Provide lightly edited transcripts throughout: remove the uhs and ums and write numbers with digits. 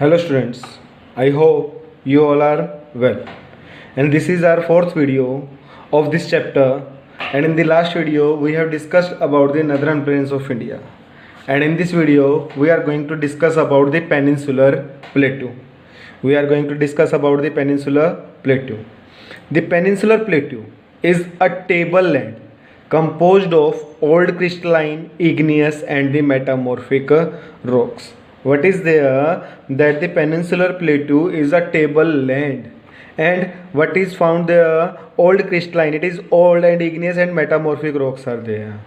Hello students, I hope you all are well. And this is our fourth video of this chapter. And in the last video, we have discussed about the northern plains of India. And in this video, we are going to discuss about the peninsular plateau. We are going to discuss about the peninsular plateau. The peninsular plateau is a tableland composed of old crystalline, igneous and the metamorphic rocks. What is there? That the peninsular plateau is a tableland, and what is found there? Old crystalline. It is old and igneous and metamorphic rocks are there.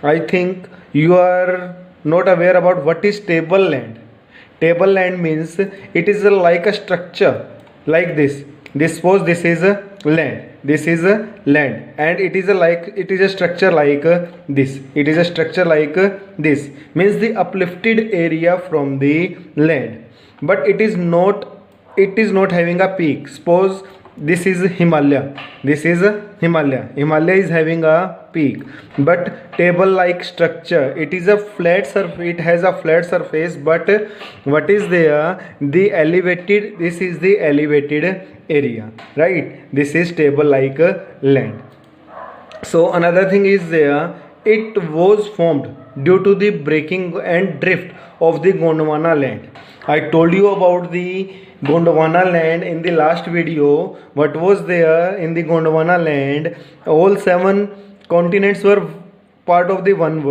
I think you are not aware about what is tableland. Tableland means it is like a structure like this. Suppose this is a land. This is a land, and it is a structure like this. It is a structure like this. Means the uplifted area from the land, but it is not. It is not having a peak. Suppose this is Himalaya. This is Himalaya. Himalaya is having a peak, but table-like structure. It is a flat surface. It has a flat surface, but what is there? The elevated. This is the elevated area, right? This is table-like land. So another thing is there. It was formed due to the breaking and drift of the Gondwana land. I told you about the Gondwana land in the last video. What was there in the Gondwana land? All 7 continents were part of the one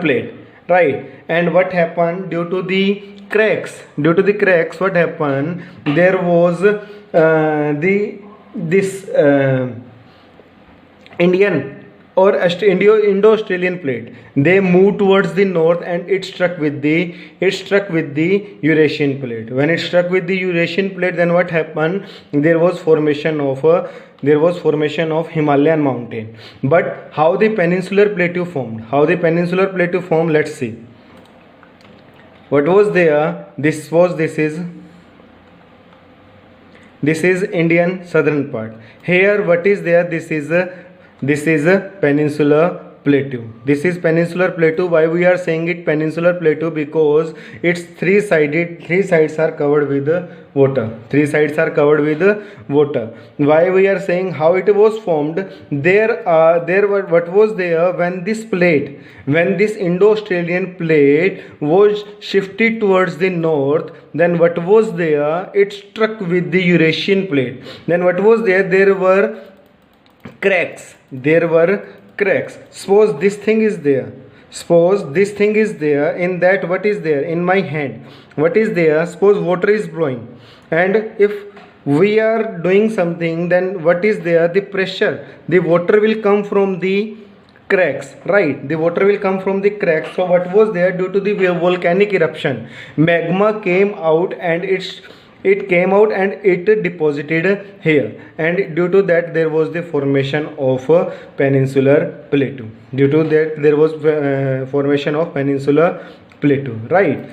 plate, right? And what happened due to the cracks? Due to the cracks, what happened? There was this Indian or Indo-Australian plate. They moved towards the north, and it struck with the Eurasian plate. When it struck with the Eurasian plate, then what happened? There was formation of Himalayan mountain. But how the peninsular plateau formed? Let's see. What was there? This is Indian southern part. Here what is there? This is a peninsular plateau. This is peninsular plateau. Why we are saying it peninsular plateau? Because its three sides are covered with water. Why we are saying how it was formed? What was there when this Indo-Australian plate was shifted towards the north? Then what was there? It struck with the Eurasian plate. Then what was there? There were cracks. Suppose this thing is there. In that, what is there? In my hand, what is there? Suppose water is blowing, and if we are doing something, then what is there? The pressure. The water will come from the cracks, right? The water will come from the cracks. So what was there? Due to the volcanic eruption, magma came out, and it came out and it deposited here, and due to that there was the formation of a peninsular plateau. Right?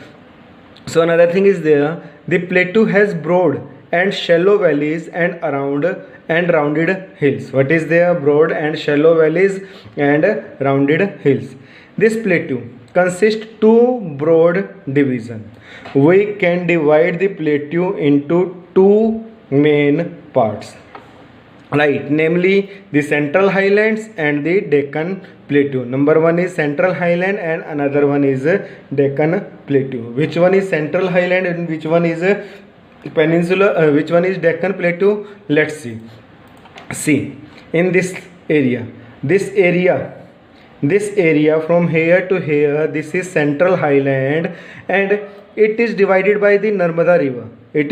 So another thing is there. The plateau has broad and shallow valleys and rounded hills. What is there? Broad and shallow valleys and rounded hills. This plateau consists 2 broad divisions. We can divide the plateau into 2 main parts, right? Namely, the Central Highlands and the Deccan Plateau. Number 1 is Central Highland, and another one is Deccan Plateau. Which one is Central Highland and which one is Peninsula? Which one is Deccan Plateau? Let's see. See, in this area from here to here, this is Central Highland, and it is divided by the Narmada River. Here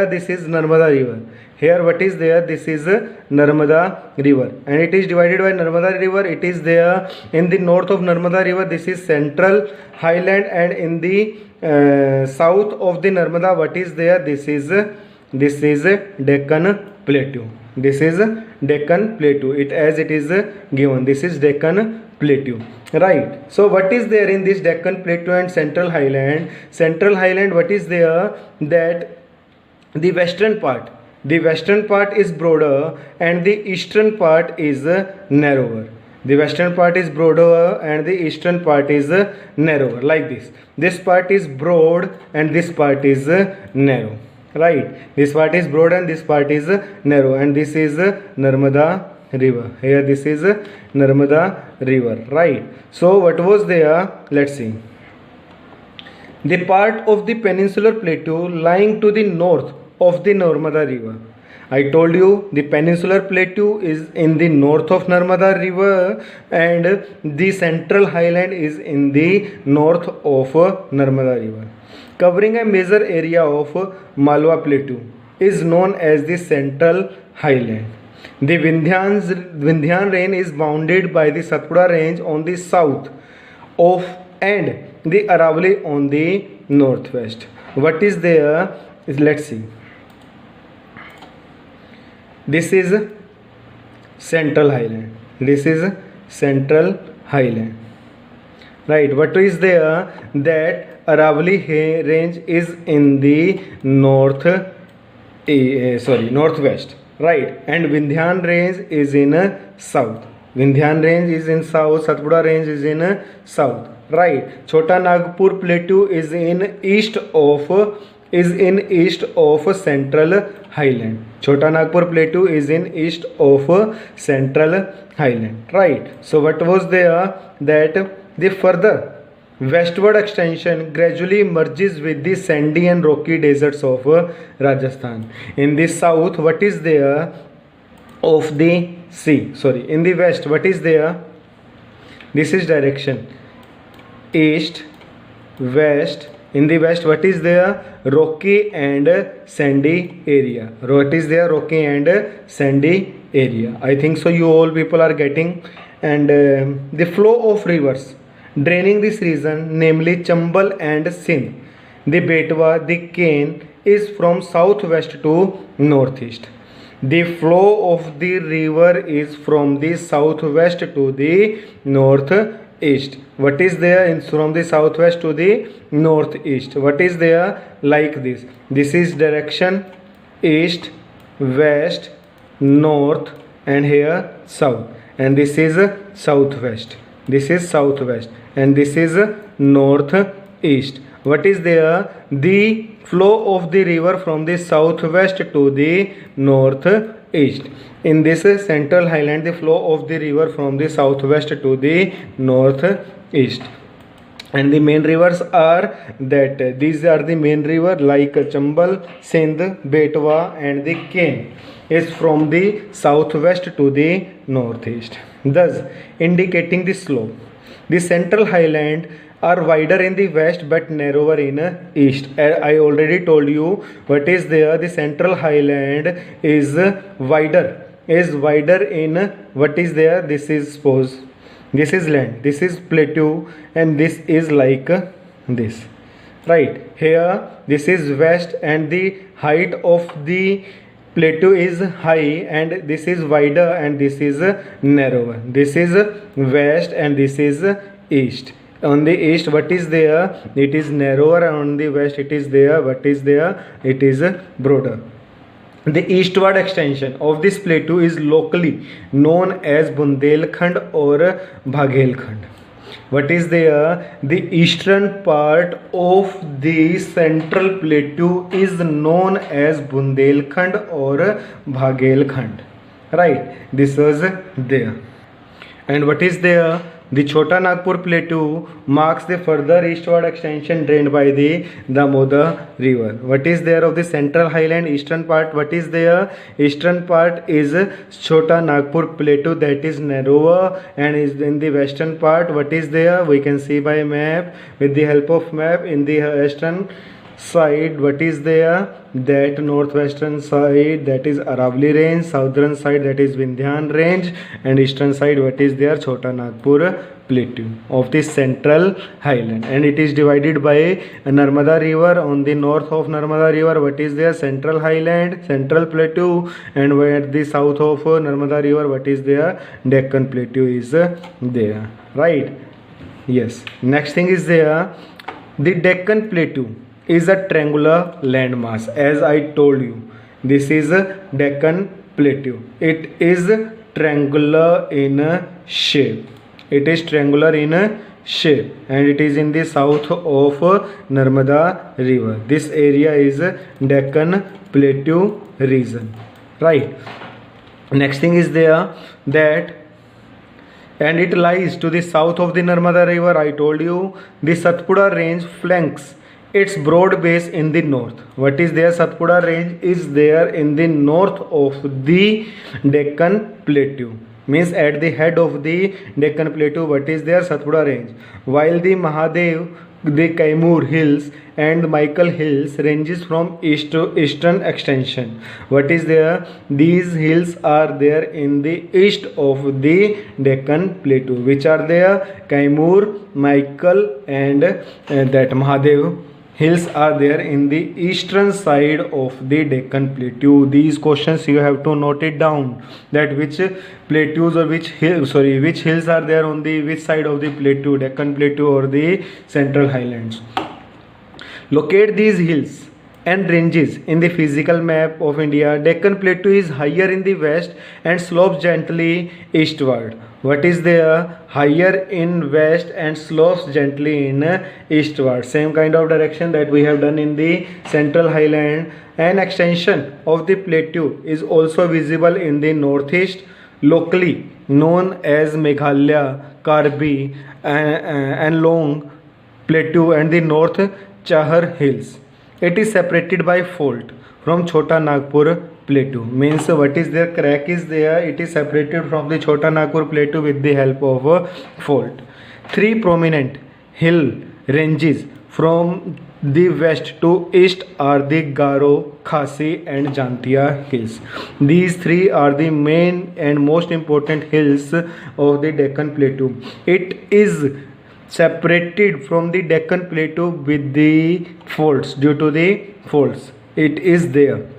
this is Narmada River. Here what is there? This is Narmada River, and it is divided by Narmada River. It is there in the north of Narmada River. This is Central Highland, and in the south of the Narmada, what is there? This is Deccan Plateau. It as it is given. This is Deccan Plateau, right? So what is there in this Deccan Plateau and Central Highland? What is there? That the western part is broader and the eastern part is narrower. The western part is broader and the eastern part is narrower, like this. This part is broad and this part is narrow, right? This part is broad and this part is narrow, and this is Narmada river. Here this is Narmada river, right? So what was there? Let's see. The part of the peninsular plateau lying to the north of the Narmada river. I told you the peninsular plateau is in the north of Narmada river and the central highland is in the north of Narmada river. Covering a major area of Malwa plateau is known as the central highland. The Vindhyan range is bounded by the Satpura range on the south of and the Aravalli on the northwest. What is there? Let's see. This is central highland. This is central highland. Right. What is there? That Aravalli range is in the northwest. Right. And Vindhyan range is in south. Vindhyan range is in south. Satpura range is in south. Right. Chota Nagpur plateau is in east of central highland. Chota Nagpur plateau is in east of central highland, right? So what was there? That the further westward extension gradually merges with the sandy and rocky deserts of Rajasthan. In the south, what is there? Of the sea, sorry, in the west, what is there? This is direction east, west. In the west, what is there? Rocky and sandy area. What is there? Rocky and sandy area. I think so you all people are getting. And the flow of rivers draining this region, namely Chambal and Sindh, the Betwa, the Ken, is from southwest to northeast. The flow of the river is from the southwest to the northeast. What is there? From the southwest to the northeast. What is there? Like this. This is direction east, west, north, and here south. And this is southwest. This is southwest. And this is northeast. What is there? The flow of the river from the southwest to the northeast. In this central highland, the flow of the river from the southwest to the northeast. And the main rivers are that these are the main river like Chambal, Sindh, Betwa, and the Ken is from the southwest to the northeast, thus indicating the slope. The central highland are wider in the west but narrower in east. I already told you what is there. The central highland is wider in what is there. This is suppose this is land, this is plateau, and this is like this, right? Here this is west and the height of the plateau is high, and this is wider and this is narrower. This is west and this is east. On the east, what is there? It is narrower, and on the west it is there. What is there? It is broader. The eastward extension of this plateau is locally known as Bundelkhand or Baghelkhand. What is there? The eastern part of the central plateau is known as Bundelkhand or Baghelkhand. Right? This was there. And what is there? The Chota Nagpur plateau marks the further eastward extension drained by the Damodar river. What is there of the central highland eastern part? What is there? Eastern part is Chota Nagpur plateau, that is narrower, and is in the western part. What is there? We can see by map. With the help of map, in the western side, what is there? That northwestern side, that is Aravalli range, southern side, that is Vindhyan range, and eastern side, what is there? Chota Nagpur plateau of the central highland, and it is divided by Narmada river. On the north of Narmada river, what is there? Central highland, central plateau, and where the south of Narmada river, what is there? Deccan plateau is there, right? Yes. Next thing is there, the Deccan plateau is a triangular landmass. As I told you, this is a Deccan plateau. It is triangular in shape. It is triangular in shape and it is in the south of Narmada river. This area is Deccan Plateau region. Right. Next thing is there that, and it lies to the south of the Narmada river. I told you the Satpura range flanks its broad base in the north. What is there? Satpura range is there in the north of the Deccan Plateau. Means at the head of the Deccan Plateau, what is there? Satpura range. While the Mahadev, the Kaimur hills and Michael hills ranges from east to eastern extension. What is there? These hills are there in the east of the Deccan Plateau. Which are there? Kaimur, Michael and that Mahadev hills are there in the eastern side of the Deccan Plateau. These questions you have to note it down, that which plateaus or which hills are there on the which side of the plateau, Deccan Plateau or the Central Highlands. Locate these hills and ranges in the physical map of India. Deccan Plateau is higher in the west and slopes gently eastward. What is there? Higher in west and slopes gently in eastward. Same kind of direction that we have done in the Central Highland. An extension of the plateau is also visible in the northeast, locally known as Meghalaya, Karbi and Long Plateau and the North Chahar Hills. It is separated by fault from Chota Nagpur Plateau. Means what is there? Crack is there. It is separated from the Chota Nagpur Plateau with the help of a fault. Three prominent hill ranges from the west to east are the Garo, Khasi and Jantia hills. These three are the main and most important hills of the Deccan Plateau. It is separated from the Deccan Plateau with the faults. Due to the faults, it is there.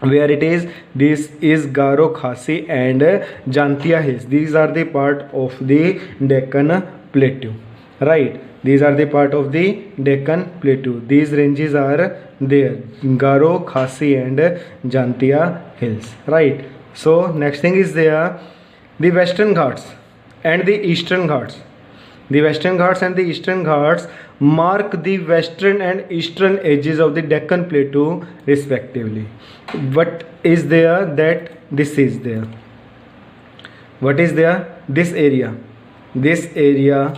Where it is? This is Garo, Khasi and Jantia hills. These are the part of the Deccan Plateau. Right. These are the part of the Deccan Plateau. These ranges are there. Garo, Khasi and Jantia hills. Right. So next thing is there the Western Ghats and the Eastern Ghats. The Western Ghats and the Eastern Ghats mark the western and eastern edges of the Deccan Plateau respectively. What is there? That this is there. What is there? This area. This area,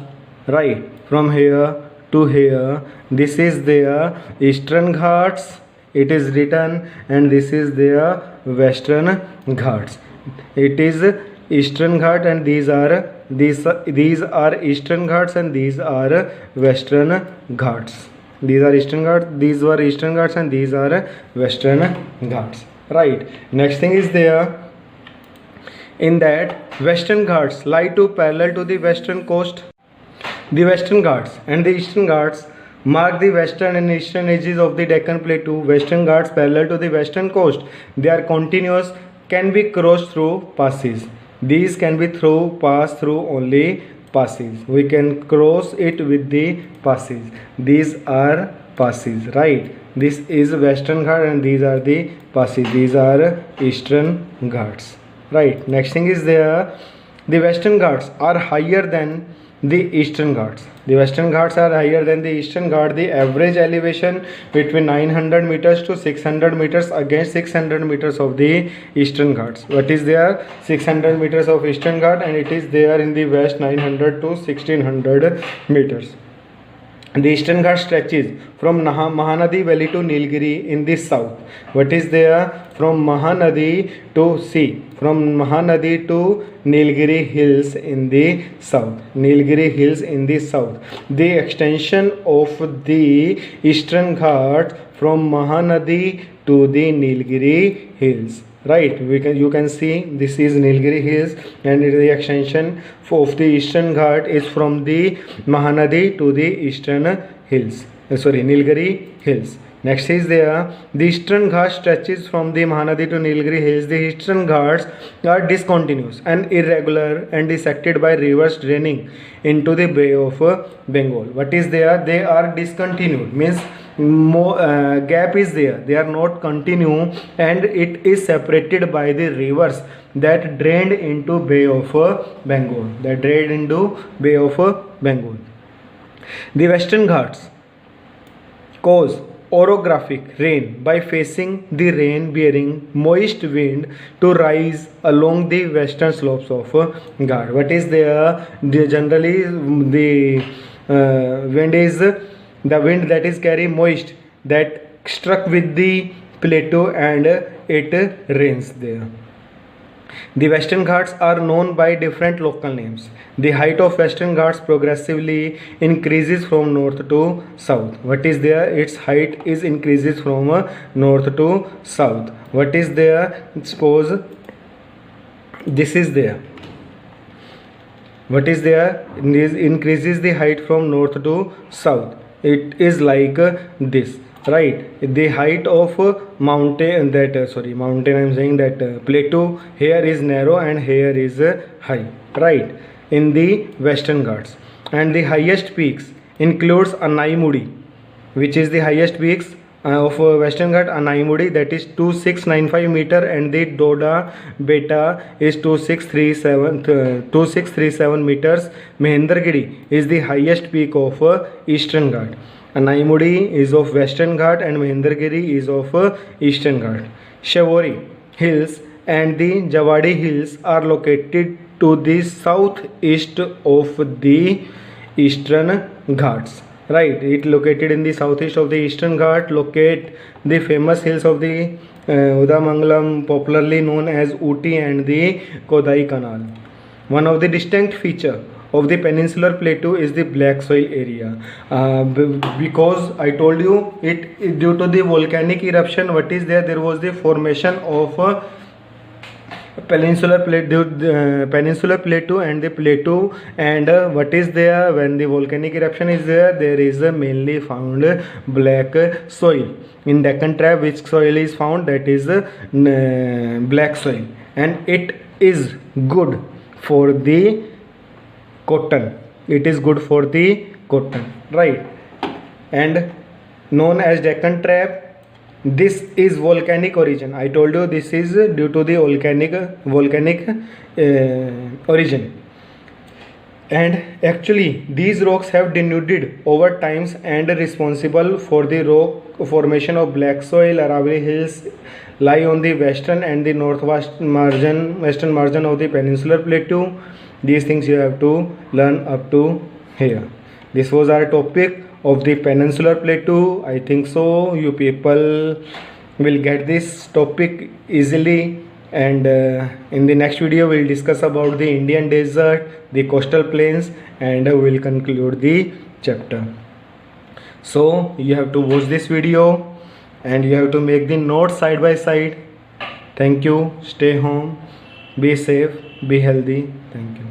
right, from here to here. This is their Eastern Ghats. It is written, and this is their Western Ghats. It is Eastern Ghat and these are Eastern Ghats and these are Western Ghats. These are Eastern Ghats, these were Eastern Ghats and these are Western Ghats. Right. Next thing is there, in that Western Ghats lie to parallel to the western coast. The Western Ghats and the Eastern Ghats mark the western and eastern edges of the Deccan Plateau. Western Ghats parallel to the western coast. They are continuous, can be crossed through passes. These can be passed through only passes. We can cross it with the passes. These are passes, right? This is Western Ghat and these are the passes. These are Eastern Ghats, right? Next thing is there, the Western Ghats are higher than the Eastern Ghats. The Western Ghats are higher than the Eastern Ghat. The average elevation between 900 meters to 600 meters against 600 meters of the Eastern Ghats. What is there? 600 meters of Eastern Ghat and it is there in the west 900 to 1600 meters. The Eastern Ghat stretches from Mahanadi Valley to Nilgiri in the south. What is there? From Mahanadi to sea. From Mahanadi to Nilgiri Hills in the south. Nilgiri Hills in the south. The extension of the Eastern Ghat from Mahanadi to the Nilgiri Hills. Right, you can see this is Nilgiri Hills and the extension of the Eastern Ghat is from the Mahanadi to the Eastern Hills. Nilgiri Hills. Next is there, the Eastern Ghat stretches from the Mahanadi to Nilgiri Hills. The Eastern Ghats are discontinuous and irregular and dissected by rivers draining into the Bay of Bengal. What is there? They are discontinued, means gap is there, they are not continue, and it is separated by the rivers that drained into Bay of Bengal. The Western Ghats cause orographic rain by facing the rain bearing moist wind to rise along the western slopes of Ghat. What is there? Generally the wind is the wind that is carry moist that struck with the plateau and it rains there. The Western Ghats are known by different local names. The height of Western Ghats progressively increases from north to south. What is there? Its height is increases from north to south. What is there? Suppose this is there. What is there? This increases the height from north to south. It is like this. Right, the height of mountain mountain, I am saying that plateau here is narrow and here is high, right, in the Western Ghats. And the highest peaks includes Anaimudi, which is the highest peaks of Western Ghat. Anaimudi, that is 2695 meter, and the Doda Beta is 2637 meters. Mahendragiri is the highest peak of Eastern Ghat. Anaimudi is of Western Ghat and Mahendragiri is of Eastern Ghat. Shavori Hills and the Javadi Hills are located to the southeast of the Eastern Ghats. Right, it located in the southeast of the Eastern Ghat. Locate the famous hills of the Udamangalam, popularly known as Ooty, and the Kodai Canal. One of the distinct feature of the peninsular plateau is the black soil area, because I told you it due to the volcanic eruption. What is there? There was the formation of peninsular plateau and the plateau, and what is there when the volcanic eruption is there? There is mainly found black soil in Deccan Trap. Which soil is found? That is black soil, and it is good for the cotton. It is good for the cotton, right, and known as Deccan Trap. This is volcanic origin. I told you this is due to the volcanic origin, and actually these rocks have denuded over times and responsible for the rock formation of black soil. Aravalli Hills lie on the western and the northwest margin of the peninsular plateau. These things you have to learn up to here. This was our topic of the peninsular plateau. I think so you people will get this topic easily, and in the next video we'll discuss about the Indian desert, the coastal plains, and we'll conclude the chapter. So you have to watch this video and you have to make the notes side by side. Thank you. Stay home, be safe, be healthy. Thank you.